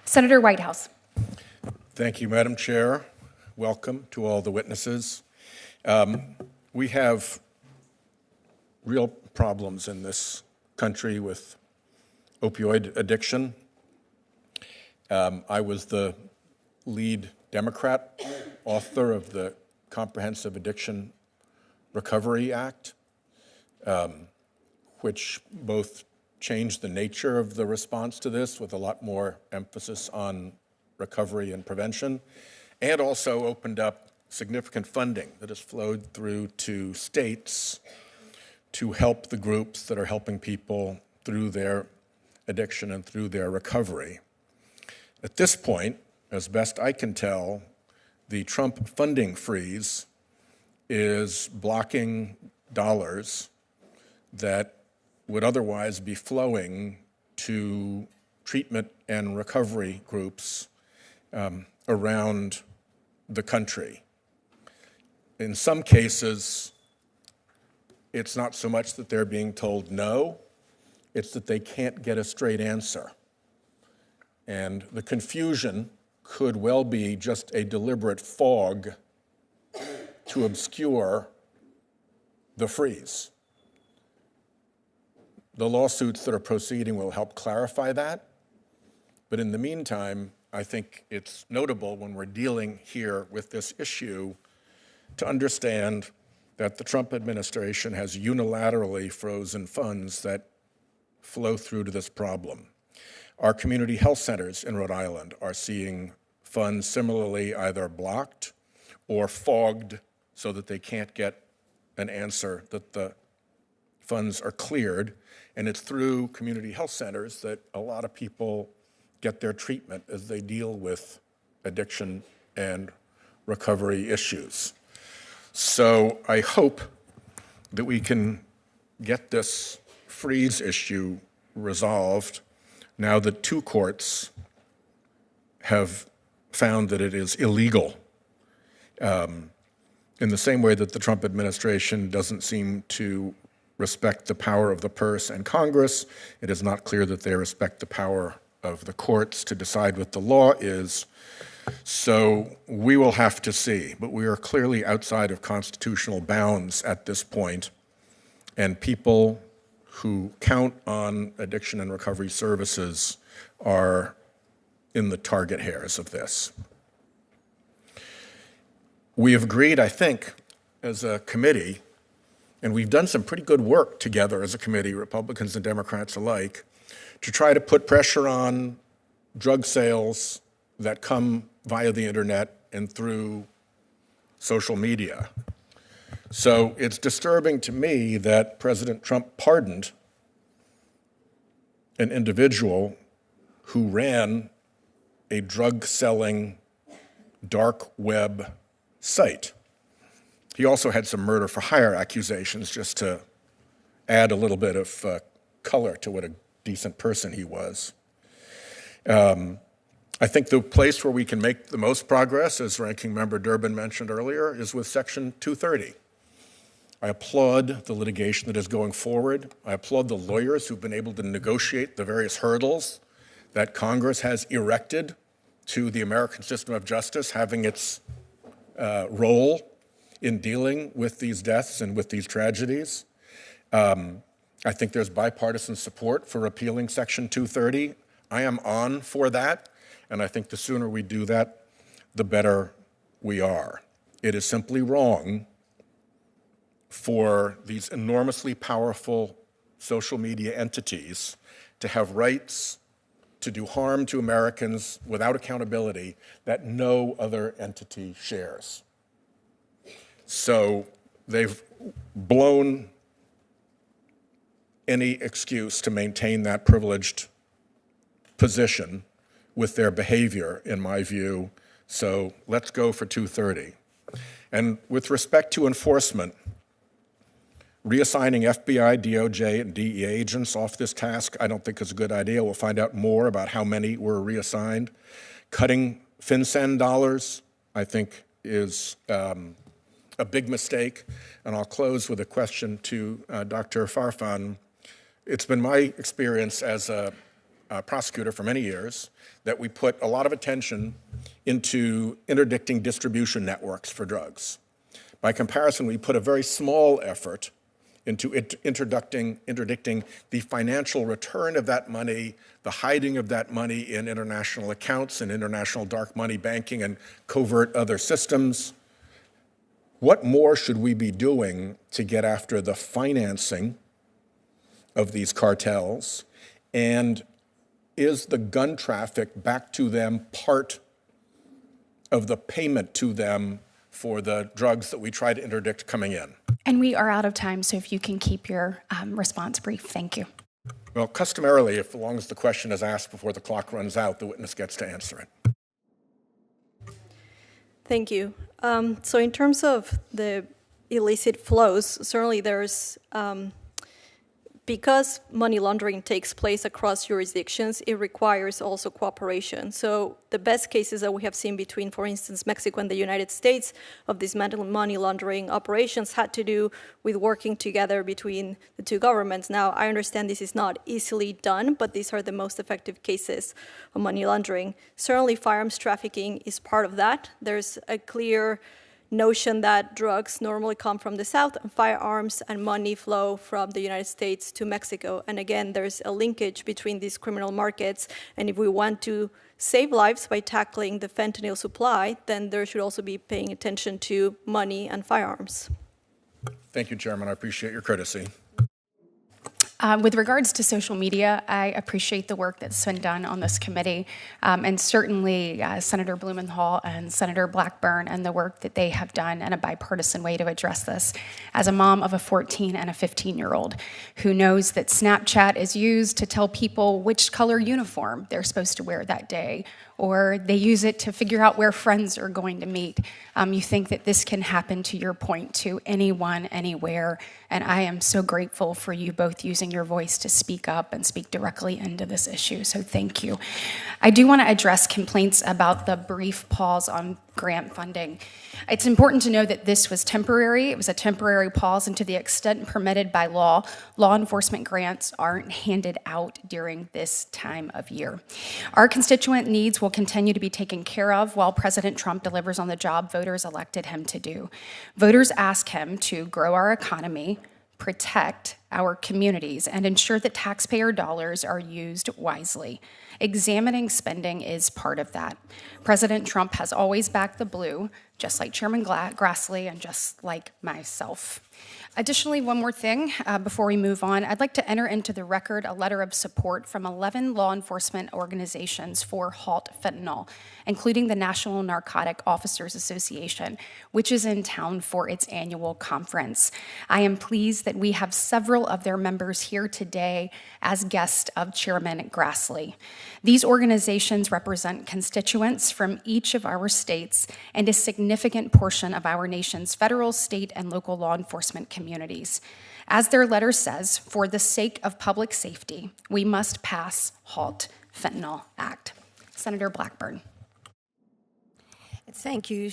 Senator Whitehouse. Thank you, Madam Chair. Welcome to all the witnesses. We have real problems in this country with opioid addiction. I was the lead Democrat author of the Comprehensive Addiction Recovery Act, which both changed the nature of the response to this with a lot more emphasis on recovery and prevention, and also opened up significant funding that has flowed through to states to help the groups that are helping people through their addiction and through their recovery. At this point, as best I can tell, the Trump funding freeze is blocking dollars that would otherwise be flowing to treatment and recovery groups around the country. In some cases, it's not so much that they're being told no, it's that they can't get a straight answer. And the confusion could well be just a deliberate fog to obscure the freeze. The lawsuits that are proceeding will help clarify that. But in the meantime, I think it's notable when we're dealing here with this issue to understand that the Trump administration has unilaterally frozen funds that flow through to this problem. Our community health centers in Rhode Island are seeing funds similarly either blocked or fogged so that they can't get an answer that the funds are cleared. And it's through community health centers that a lot of people get their treatment as they deal with addiction and recovery issues. So I hope that we can get this freeze issue resolved now that two courts have found that it is illegal. In the same way that the Trump administration doesn't seem to respect the power of the purse and Congress, it is not clear that they respect the power of the courts to decide what the law is. So we will have to see, but we are clearly outside of constitutional bounds at this point, and people who count on addiction and recovery services are in the target hairs of this. We have agreed, I think, as a committee, and we've done some pretty good work together as a committee, Republicans and Democrats alike, to try to put pressure on drug sales that come via the internet and through social media. So it's disturbing to me that President Trump pardoned an individual who ran a drug-selling dark web site. He also had some murder-for-hire accusations, just to add a little bit of color to what a decent person he was. I think the place where we can make the most progress, as Ranking Member Durbin mentioned earlier, is with Section 230. I applaud the litigation that is going forward. I applaud the lawyers who've been able to negotiate the various hurdles that Congress has erected to the American system of justice having its role in dealing with these deaths and with these tragedies. I think there's bipartisan support for repealing Section 230. I am on for that, and I think the sooner we do that, the better we are. It is simply wrong for these enormously powerful social media entities to have rights to do harm to Americans without accountability that no other entity shares. So they've blown any excuse to maintain that privileged position with their behavior, in my view. So let's go for 230. And with respect to enforcement, reassigning FBI, DOJ, and DEA agents off this task, I don't think is a good idea. We'll find out more about how many were reassigned. Cutting FinCEN dollars, I think, is a big mistake. And I'll close with a question to Dr. Farfan. It's been my experience as a prosecutor for many years, that we put a lot of attention into interdicting distribution networks for drugs. By comparison, we put a very small effort into interdicting the financial return of that money, the hiding of that money in international accounts and international dark money banking and covert other systems. What more should we be doing to get after the financing of these cartels? And is the gun traffic back to them part of the payment to them for the drugs that we try to interdict coming in? And we are out of time, so if you can keep your response brief. Thank you. Well, customarily, if as long as the question is asked before the clock runs out, the witness gets to answer it. Thank you. So in terms of the illicit flows, certainly there's, because money laundering takes place across jurisdictions, it requires also cooperation. So the best cases that we have seen between, for instance, Mexico and the United States of these money laundering operations had to do with working together between the two governments. Now, I understand this is not easily done, but these are the most effective cases of money laundering. Certainly, firearms trafficking is part of that. There's a clear notion that drugs normally come from the South and firearms and money flow from the United States to Mexico. And again, there's a linkage between these criminal markets. And if we want to save lives by tackling the fentanyl supply, then there should also be paying attention to money and firearms. Thank you, Chairman. I appreciate your courtesy. With regards to social media, I appreciate the work that's been done on this committee, and certainly Senator Blumenthal and Senator Blackburn and the work that they have done in a bipartisan way to address this. As a mom of a 14 and a 15-year-old who knows that Snapchat is used to tell people which color uniform they're supposed to wear that day, or they use it to figure out where friends are going to meet. You think that this can happen, to your point, to anyone, anywhere, and I am so grateful for you both using your voice to speak up and speak directly into this issue, so thank you. I do want to address complaints about the brief pause on grant funding. It's important to know that this was temporary. It was a temporary pause, and to the extent permitted by law, law enforcement grants aren't handed out during this time of year. Our constituent needs will continue to be taken care of while President Trump delivers on the job voters elected him to do. Voters ask him to grow our economy, protect our communities, and ensure that taxpayer dollars are used wisely. Examining spending is part of that. President Trump has always backed the blue, just like Chairman Grassley and just like myself. Additionally, one more thing before we move on, I'd like to enter into the record a letter of support from 11 law enforcement organizations for Halt Fentanyl, including the National Narcotic Officers Association, which is in town for its annual conference. I am pleased that we have several of their members here today as guests of Chairman Grassley. These organizations represent constituents from each of our states and a significant portion of our nation's federal, state, and local law enforcement communities. As their letter says, for the sake of public safety, we must pass Halt Fentanyl Act. Senator Blackburn. Thank you,